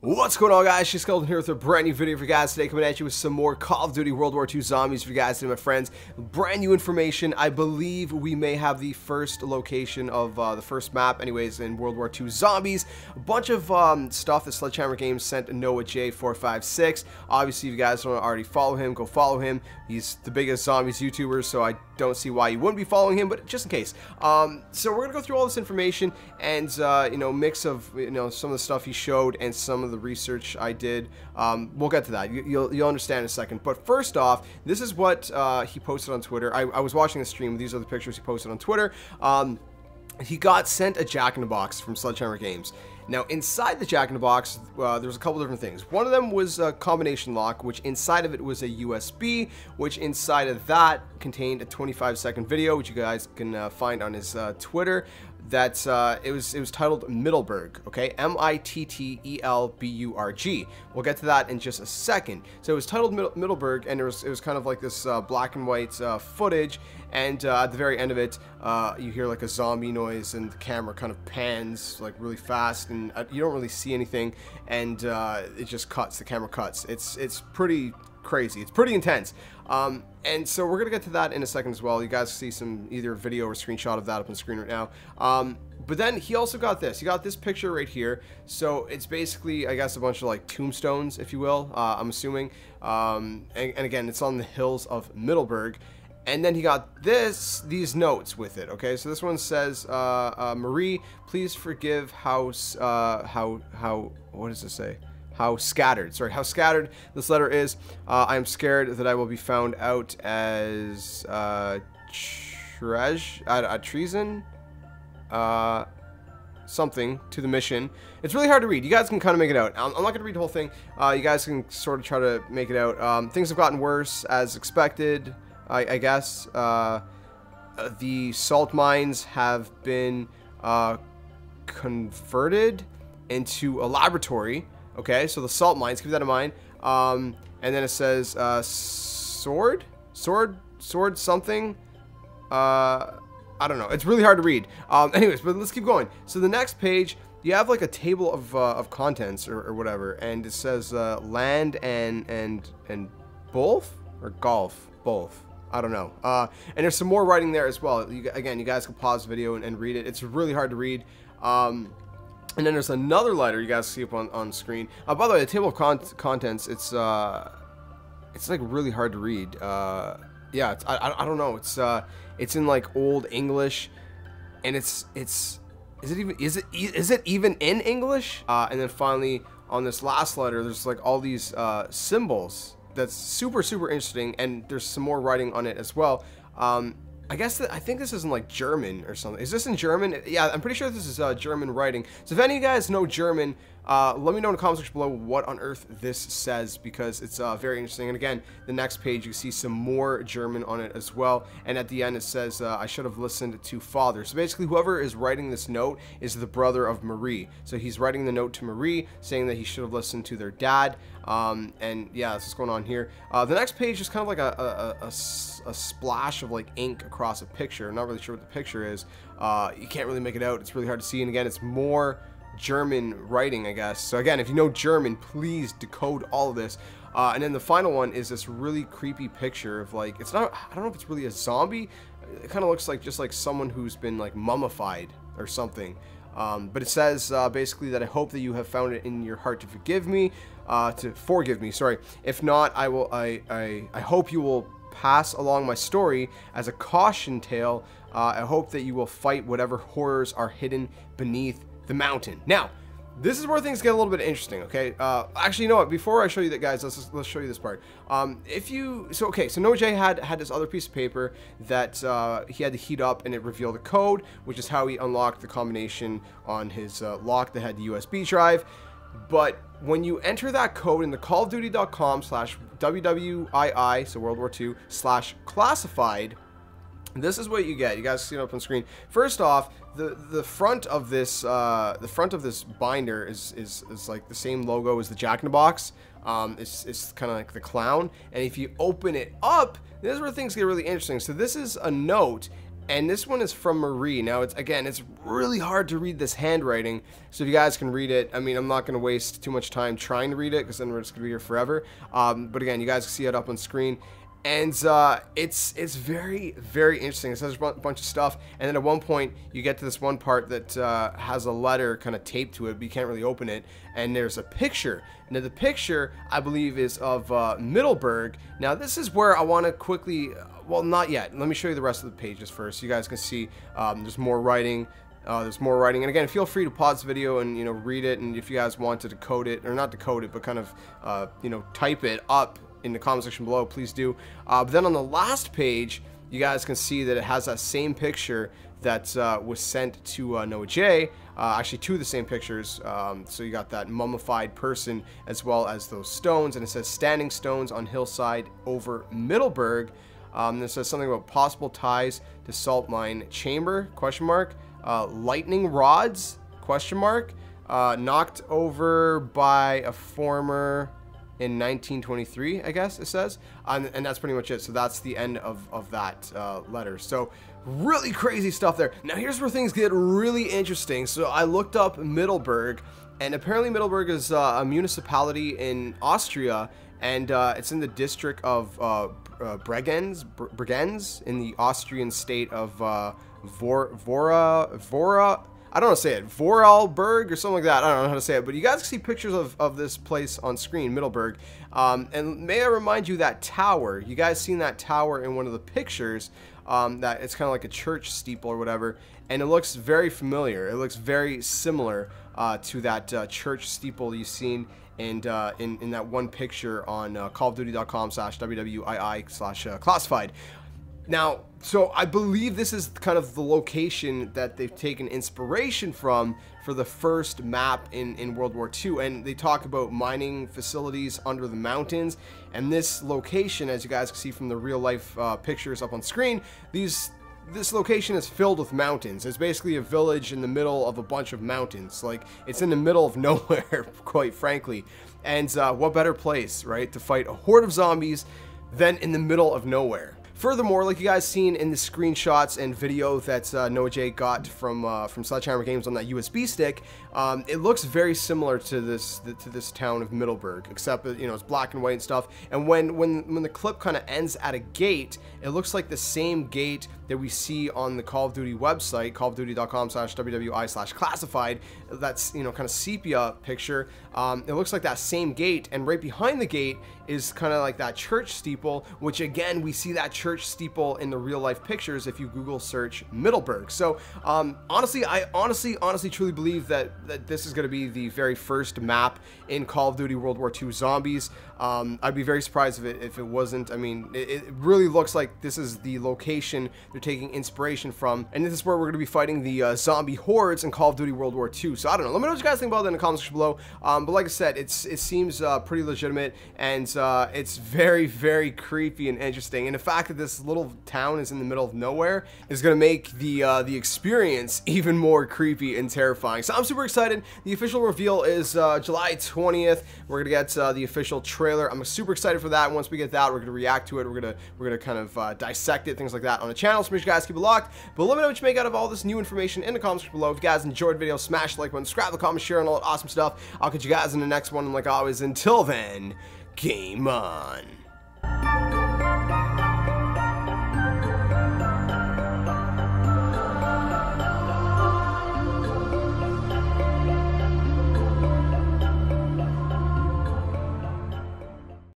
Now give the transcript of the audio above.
What's going on, guys? She's Skeleton here with a brand new video for you guys today, coming at you with some more Call of Duty World War II zombies for you guys today, my friends. Brand new information. I believe we may have the first location of the first map anyways in World War II zombies. A bunch of stuff that Sledgehammer Games sent Noah J456. Obviously, if you guys don't already follow him, go follow him. He's the biggest zombies YouTuber, so I don't see why you wouldn't be following him, but just in case. So we're gonna go through all this information and you know, mix of some of the stuff he showed and some of the research I did. We'll get to that. You'll understand in a second. But first off, this is what he posted on Twitter. I was watching the stream. These are the pictures he posted on Twitter. He got sent a Jack-in-the-Box from Sledgehammer Games. Now, inside the Jack-in-the-Box, there was a couple different things. One of them was a combination lock, which inside of it was a USB, which inside of that contained a 25-second video, which you guys can find on his Twitter. That it was titled Middleburg, okay, Mittelburg. We'll get to that in just a second. So it was titled Middleburg, and it was kind of like this black and white footage, and at the very end of it, you hear like a zombie noise, and the camera kind of pans like really fast, and you don't really see anything, and it just cuts. The camera cuts. It's pretty crazy. It's pretty intense. And so we're gonna get to that in a second as well. You guys see some either video or screenshot of that up on the screen right now. But then he also got this. He got this picture right here. So it's basically, I guess, a bunch of like tombstones, if you will. I'm assuming. And again, it's on the hills of Middleburg. And then he got these notes with it. Okay, so this one says, Marie, please forgive how what does it say? How scattered this letter is. I am scared that I will be found out as treason, something to the mission. It's really hard to read. You guys can kind of make it out. I'm not going to read the whole thing. You guys can sort of try to make it out. Things have gotten worse as expected, I guess. The salt mines have been converted into a laboratory. Okay, so the salt mines, keep that in mind. And then it says sword something. I don't know. It's really hard to read. Anyways, but let's keep going. So the next page, you have like a table of contents or whatever, and it says land and both or golf both. I don't know. And there's some more writing there as well. Again, you guys can pause the video and read it. It's really hard to read. And then there's another letter you guys see up on screen. By the way, the table of contents, it's like really hard to read. Yeah, I don't know. It's in like Old English, and is it even in English? And then finally on this last letter, there's like all these symbols. That's super interesting, and there's some more writing on it as well. I think this is in like German or something. Is this in German? Yeah, I'm pretty sure this is German writing. So if any of you guys know German, let me know in the comment section below what on earth this says, because it's very interesting. And again, the next page you see some more German on it as well. And at the end it says, I should have listened to father. So basically whoever is writing this note is the brother of Marie. So he's writing the note to Marie saying that he should have listened to their dad. And yeah, that's what's going on here. The next page is kind of like a splash of like ink across a picture. I'm not really sure what the picture is. You can't really make it out. It's really hard to see. And again, it's more German writing, I guess. So again, if you know German, please decode all of this. And then the final one is this really creepy picture of like, it's not, I don't know if it's really a zombie. It kind of looks like just like someone who's been like mummified or something. But it says basically that I hope that you have found it in your heart to forgive me, sorry. If not, I hope you will pass along my story as a caution tale. I hope that you will fight whatever horrors are hidden beneath the mountain. Now, this is where things get a little bit interesting, okay? Actually, you know what? Before I show you that, guys, let's show you this part. So Noah J had this other piece of paper that he had to heat up, and it revealed the code, which is how he unlocked the combination on his lock that had the USB drive. But when you enter that code in the callofduty.com/WWII, so World War II /classified, this is what you get. You guys see it up on screen. First off, the front of this binder is like the same logo as the Jack-in-the-Box. It's kind of like the clown. And if you open it up, this is where things get really interesting. So this is a note, And this one is from Marie. Now, it's really hard to read this handwriting, so if you guys can read it, I mean, I'm not going to waste too much time trying to read it, because then we're just going to be here forever. But again, you guys can see it up on screen. And it's very, very interesting. It says a bunch of stuff, and then at one point you get to this one part that has a letter kind of taped to it, but you can't really open it. And there's a picture. Now the picture, I believe, is of Middleburg. Now this is where I want to quickly, well, not yet. Let me show you the rest of the pages first, so you guys can see. There's more writing. There's more writing, and again, feel free to pause the video and read it. And if you guys want to decode it, or not decode it, but kind of type it up in the comment section below, please do. But then on the last page, you guys can see that it has that same picture that was sent to Noah J. Actually, two of the same pictures. So you got that mummified person as well as those stones, and it says standing stones on hillside over Middleburg. And it says something about possible ties to salt mine chamber, question mark, lightning rods, question mark, knocked over by a former in 1923, I guess it says, and that's pretty much it. So that's the end of that letter. So really crazy stuff there. Now here's where things get really interesting. So I looked up Middleburg, and apparently Middleburg is a municipality in Austria, and it's in the district of Bregenz in the Austrian state of Vora. I don't know how to say it, Vorarlberg or something like that. I don't know how to say it, but you guys can see pictures of this place on screen, Middleburg. And may I remind you that tower, you guys seen that tower in one of the pictures, that it's kind of like a church steeple or whatever, and it looks very familiar. It looks very similar to that church steeple you've seen in that one picture on callofduty.com/WWII/classified. Now, so I believe this is kind of the location that they've taken inspiration from for the first map in World War II. And they talk about mining facilities under the mountains. And this location, as you guys can see from the real life pictures up on screen, this location is filled with mountains. It's basically a village in the middle of a bunch of mountains. Like, it's in the middle of nowhere, quite frankly. And what better place, right, to fight a horde of zombies than in the middle of nowhere? Furthermore, like you guys seen in the screenshots and video that Noah J got from Sledgehammer Games on that USB stick, it looks very similar to this town of Middleburg, except it's black and white and stuff. And when the clip kind of ends at a gate, it looks like the same gate that we see on the Call of Duty website, callofduty.com/WWI/classified. That's kind of sepia picture. It looks like that same gate, and right behind the gate is kind of like that church steeple, which again we see that church steeple in the real life pictures if you Google search Middleburg. So honestly, I honestly truly believe that this is going to be the very first map in Call of Duty World War II Zombies. I'd be very surprised if it wasn't. I mean, it really looks like this is the location they're taking inspiration from, and this is where we're going to be fighting the zombie hordes in Call of Duty World War II. So I don't know. Let me know what you guys think about that in the comments section below. But like I said, it seems pretty legitimate, and it's very, very creepy and interesting. And the fact that this little town is in the middle of nowhere is going to make the experience even more creepy and terrifying. So I'm super excited. The official reveal is July 20th. We're gonna get the official trailer. I'm super excited for that. Once we get that, we're gonna react to it. We're gonna kind of dissect it, things like that on the channel. So make sure you guys keep it locked. But let me know what you make out of all this new information in the comments below. If you guys enjoyed the video, smash the like button, subscribe, the comment, share, and all that awesome stuff. I'll catch you guys in the next one. And like always, until then, game on.